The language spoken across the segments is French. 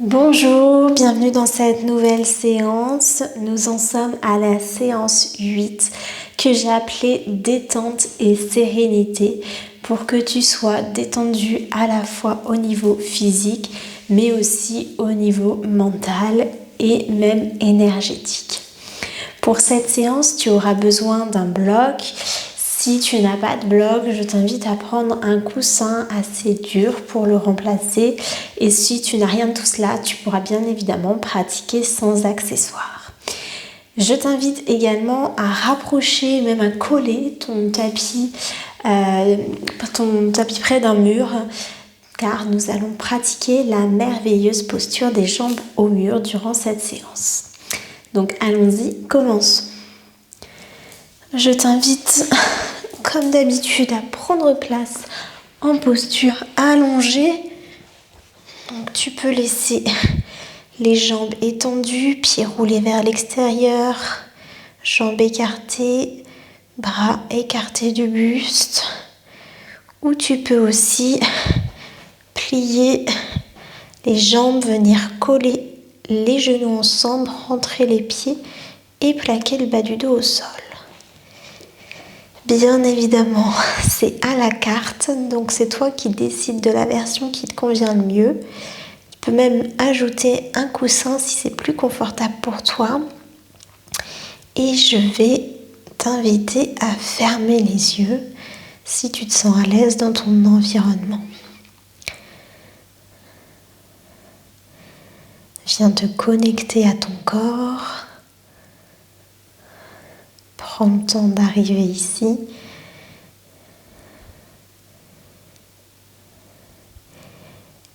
Bonjour, bienvenue dans cette nouvelle séance. Nous en sommes à la séance 8 que j'ai appelée détente et sérénité pour que tu sois détendu à la fois au niveau physique mais aussi au niveau mental et même énergétique. Pour cette séance, tu auras besoin d'un bloc. Si tu n'as pas de bloc, je t'invite à prendre un coussin assez dur pour le remplacer. Et si tu n'as rien de tout cela, tu pourras bien évidemment pratiquer sans accessoires. Je t'invite également à rapprocher, même à coller ton tapis près d'un mur, car nous allons pratiquer la merveilleuse posture des jambes au mur durant cette séance. Donc allons-y, commençons. Je t'invite, comme d'habitude, à prendre place en posture allongée. Donc tu peux laisser les jambes étendues, pieds roulés vers l'extérieur, jambes écartées, bras écartés du buste. Ou tu peux aussi plier les jambes, venir coller les genoux ensemble, rentrer les pieds et plaquer le bas du dos au sol. Bien évidemment, c'est à la carte, donc c'est toi qui décides de la version qui te convient le mieux. Tu peux même ajouter un coussin si c'est plus confortable pour toi. Et je vais t'inviter à fermer les yeux si tu te sens à l'aise dans ton environnement. Viens te connecter à ton corps. Prends le temps d'arriver ici.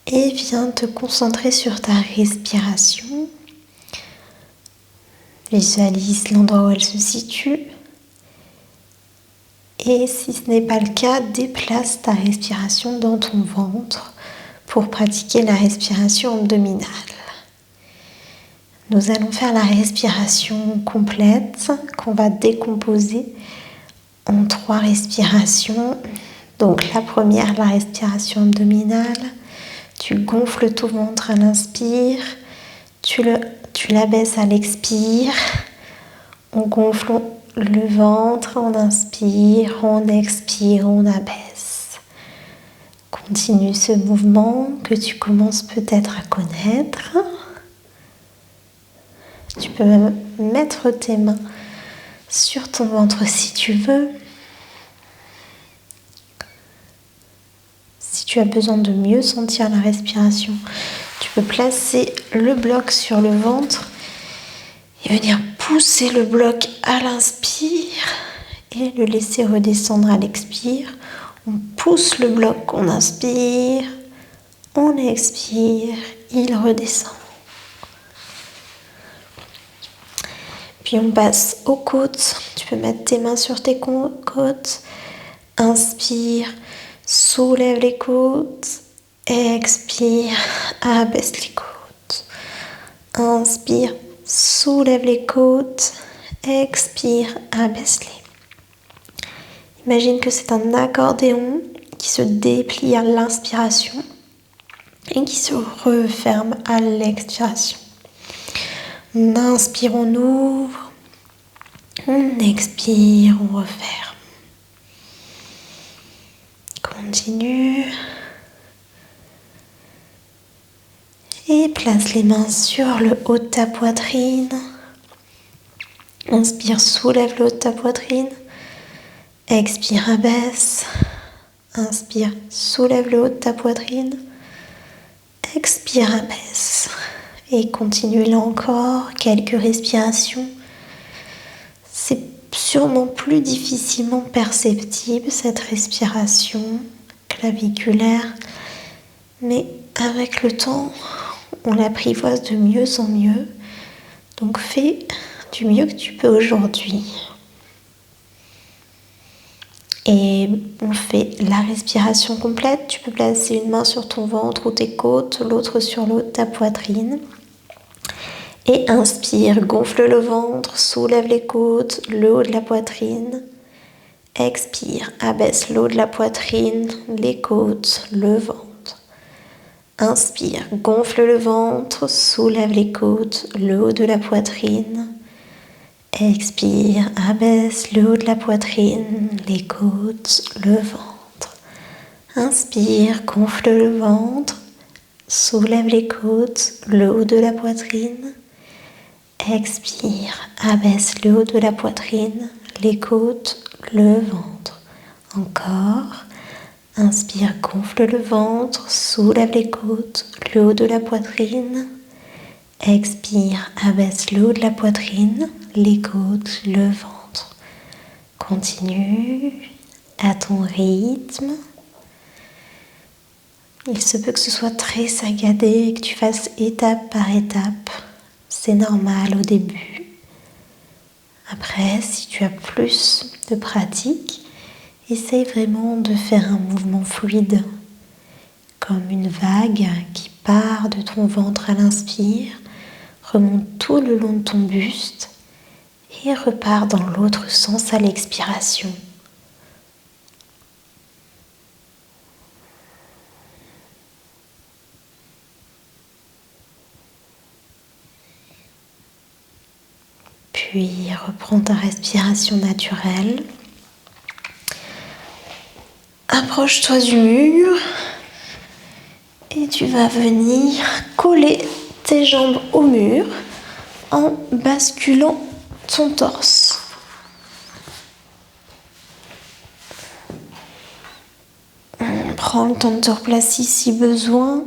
Et viens te concentrer sur ta respiration. Visualise l'endroit où elle se situe. Et si ce n'est pas le cas, déplace ta respiration dans ton ventre pour pratiquer la respiration abdominale. Nous allons faire la respiration complète qu'on va décomposer en 3 respirations. Donc la première, la respiration abdominale. Tu gonfles ton ventre à l'inspire, tu l'abaisses à l'expire. On gonfle le ventre, on inspire, on expire, on abaisse. Continue ce mouvement que tu commences peut-être à connaître. Tu peux même mettre tes mains sur ton ventre si tu veux. Si tu as besoin de mieux sentir la respiration, tu peux placer le bloc sur le ventre et venir pousser le bloc à l'inspire et le laisser redescendre à l'expire. On pousse le bloc, on inspire, on expire, il redescend. Puis on passe aux côtes. Tu peux mettre tes mains sur tes côtes. Inspire, soulève les côtes. Expire, abaisse les côtes. Inspire, soulève les côtes. Expire, abaisse-les. Imagine que c'est un accordéon qui se déplie à l'inspiration et qui se referme à l'expiration. On inspire, on ouvre. On expire, on referme. Continue. Et place les mains sur le haut de ta poitrine. Inspire, soulève le haut de ta poitrine. Expire, abaisse. Inspire, soulève le haut de ta poitrine. Expire, abaisse. Et continue là encore, quelques respirations. C'est sûrement plus difficilement perceptible cette respiration claviculaire, mais avec le temps, on l'apprivoise de mieux en mieux. Donc fais du mieux que tu peux aujourd'hui. Et on fait la respiration complète. Tu peux placer une main sur ton ventre ou tes côtes, l'autre sur le haut de ta poitrine. Et inspire, gonfle le ventre, soulève les côtes, le haut de la poitrine. Expire, abaisse le haut de la poitrine, les côtes, le ventre. Inspire, gonfle le ventre, soulève les côtes, le haut de la poitrine. Expire, abaisse le haut de la poitrine, les côtes, le ventre. Inspire, gonfle le ventre, soulève les côtes, le haut de la poitrine. Expire, abaisse le haut de la poitrine, les côtes, le ventre. Encore. Inspire, gonfle le ventre, soulève les côtes, le haut de la poitrine. Expire, abaisse le haut de la poitrine, les côtes, le ventre. Continue à ton rythme. Il se peut que ce soit très saccadé et que tu fasses étape par étape. C'est normal au début. Après, si tu as plus de pratique, essaye vraiment de faire un mouvement fluide, comme une vague qui part de ton ventre à l'inspire, remonte tout le long de ton buste et repart dans l'autre sens à l'expiration. Puis reprends ta respiration naturelle. Approche-toi du mur et tu vas venir coller tes jambes au mur en basculant ton torse. Prends le temps de te replacer si besoin.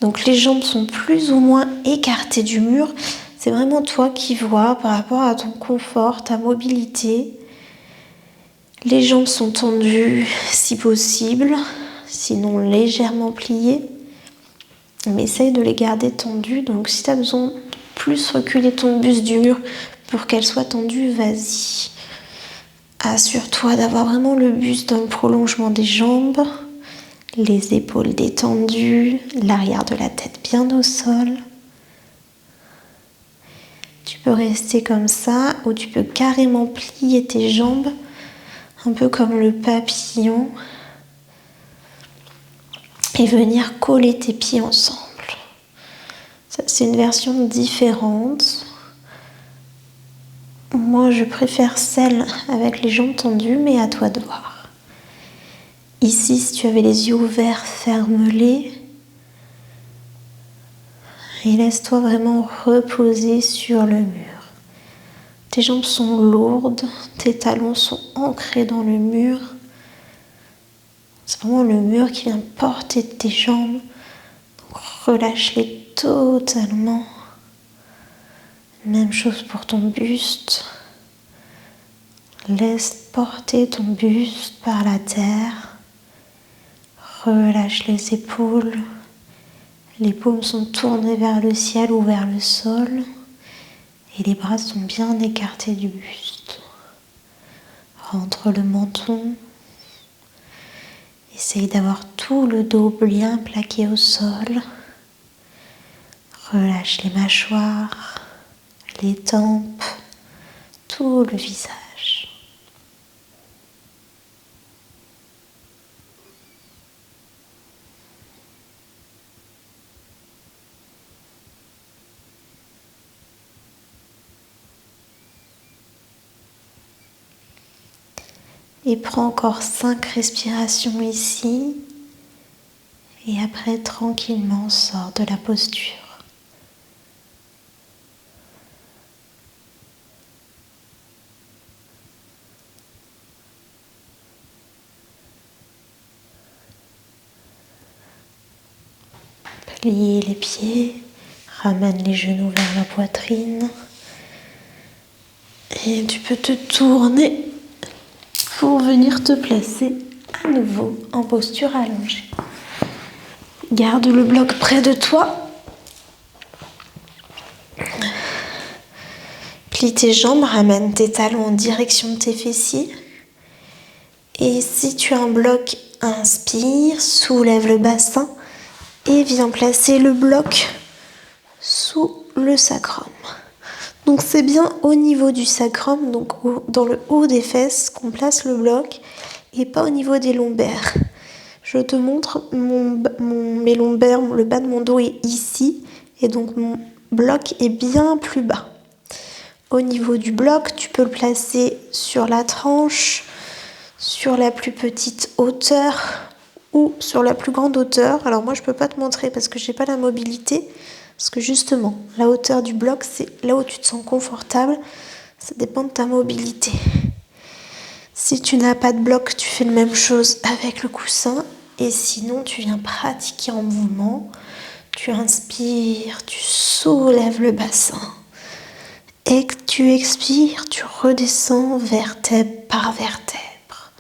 Donc les jambes sont plus ou moins écartées du mur. C'est vraiment toi qui vois par rapport à ton confort, ta mobilité. Les jambes sont tendues si possible, sinon légèrement pliées. Mais essaye de les garder tendues. Donc si tu as besoin de plus reculer ton buste du mur pour qu'elle soit tendue, vas-y. Assure-toi d'avoir vraiment le buste dans le prolongement des jambes, les épaules détendues, l'arrière de la tête bien au sol. Tu peux rester comme ça ou tu peux carrément plier tes jambes, un peu comme le papillon, et venir coller tes pieds ensemble. Ça, c'est une version différente. Moi, je préfère celle avec les jambes tendues, mais à toi de voir. Ici, si tu avais les yeux ouverts, ferme-les. Et laisse-toi vraiment reposer sur le mur. Tes jambes sont lourdes, tes talons sont ancrés dans le mur. C'est vraiment le mur qui vient porter tes jambes. Donc, relâche-les totalement. Même chose pour ton buste. Laisse porter ton buste par la terre. Relâche les épaules. Les paumes sont tournées vers le ciel ou vers le sol. Et les bras sont bien écartés du buste. Rentre le menton. Essaye d'avoir tout le dos bien plaqué au sol. Relâche les mâchoires, les tempes, tout le visage. Et prends encore 5 respirations ici. Et après, tranquillement, sors de la posture. Plie les pieds, ramène les genoux vers la poitrine. Et tu peux te tourner pour venir te placer à nouveau en posture allongée. Garde le bloc près de toi. Plie tes jambes, ramène tes talons en direction de tes fessiers. Et si tu as un bloc, inspire, soulève le bassin et viens placer le bloc sous le sacrum. Donc c'est bien au niveau du sacrum, donc dans le haut des fesses qu'on place le bloc et pas au niveau des lombaires. Je te montre mes lombaires, le bas de mon dos est ici et donc mon bloc est bien plus bas. Au niveau du bloc, tu peux le placer sur la tranche, sur la plus petite hauteur ou sur la plus grande hauteur. Alors moi je peux pas te montrer parce que j'ai pas la mobilité, parce que justement la hauteur du bloc c'est là où tu te sens confortable, ça dépend de ta mobilité. Si tu n'as pas de bloc, tu fais la même chose avec le coussin et sinon tu viens pratiquer en mouvement. Tu inspires, tu soulèves le bassin et que tu expires, tu redescends vertèbre par vertèbre.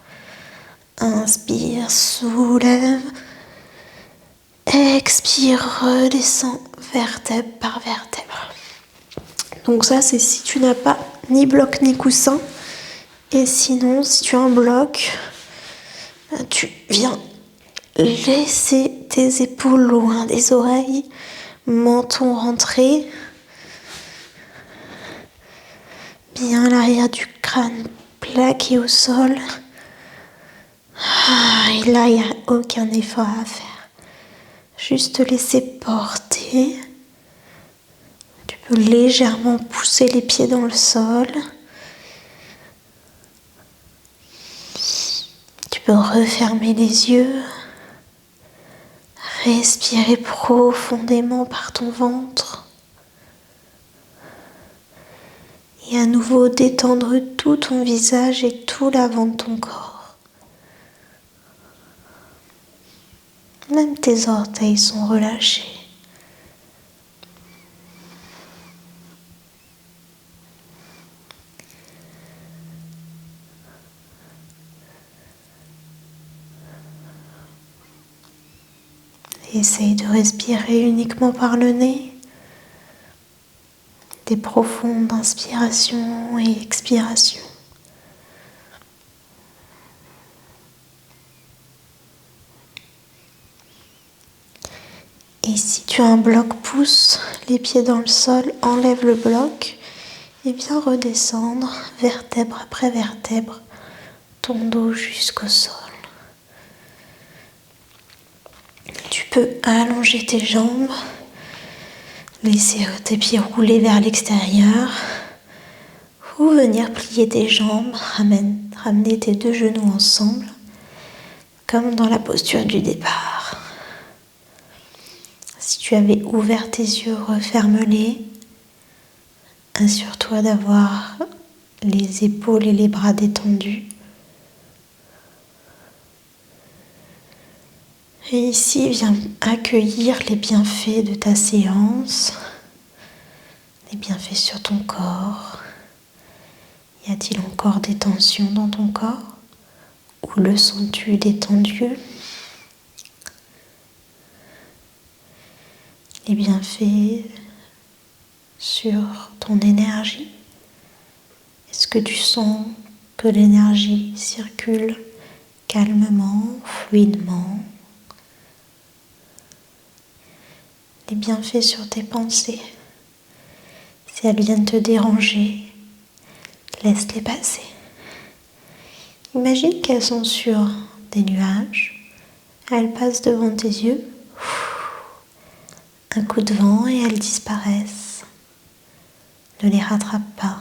Inspire, soulève, expire, redescends vertèbre par vertèbre. Donc ça c'est si tu n'as pas ni bloc ni coussin. Et sinon, si tu as un bloc, tu viens laisser tes épaules loin des oreilles, menton rentré, bien l'arrière du crâne plaqué au sol. Et là, il n'y a aucun effort à faire. Juste te laisser porter. Tu peux légèrement pousser les pieds dans le sol. Tu peux refermer les yeux. Respirer profondément par ton ventre. Et à nouveau détendre tout ton visage et tout l'avant de ton corps. Même tes orteils sont relâchés. Essaye de respirer uniquement par le nez. Des profondes inspirations et expirations. Et si tu as un bloc, pousse les pieds dans le sol, enlève le bloc et viens redescendre vertèbre après vertèbre, ton dos jusqu'au sol. Tu peux allonger tes jambes, laisser tes pieds rouler vers l'extérieur ou venir plier tes jambes, ramener tes deux genoux ensemble comme dans la posture du départ. Si tu avais ouvert tes yeux, referme-les. Assure-toi d'avoir les épaules et les bras détendus. Et ici, viens accueillir les bienfaits de ta séance, les bienfaits sur ton corps. Y a-t-il encore des tensions dans ton corps? Ou le sens-tu détendu? Les bienfaits sur ton énergie. Est-ce que tu sens que l'énergie circule calmement, fluidement? Les bienfaits sur tes pensées. Si elles viennent te déranger, laisse-les passer. Imagine qu'elles sont sur des nuages. Elles passent devant tes yeux. Un coup de vent et elles disparaissent. Ne les rattrape pas.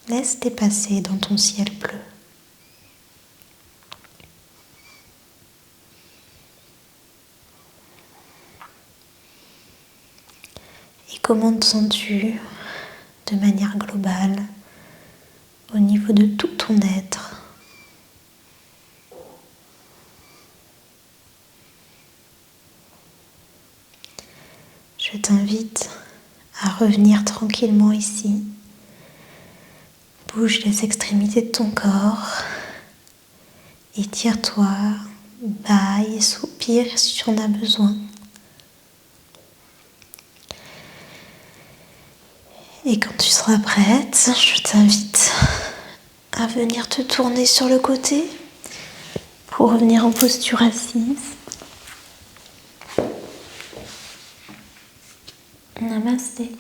Laisse-les passer dans ton ciel bleu. Et comment te sens-tu de manière globale au niveau de tout ton être? Je t'invite à revenir tranquillement ici. Bouge les extrémités de ton corps. Étire-toi, bâille et soupire si tu en as besoin. Et quand tu seras prête, je t'invite à venir te tourner sur le côté pour revenir en posture assise. Namasté.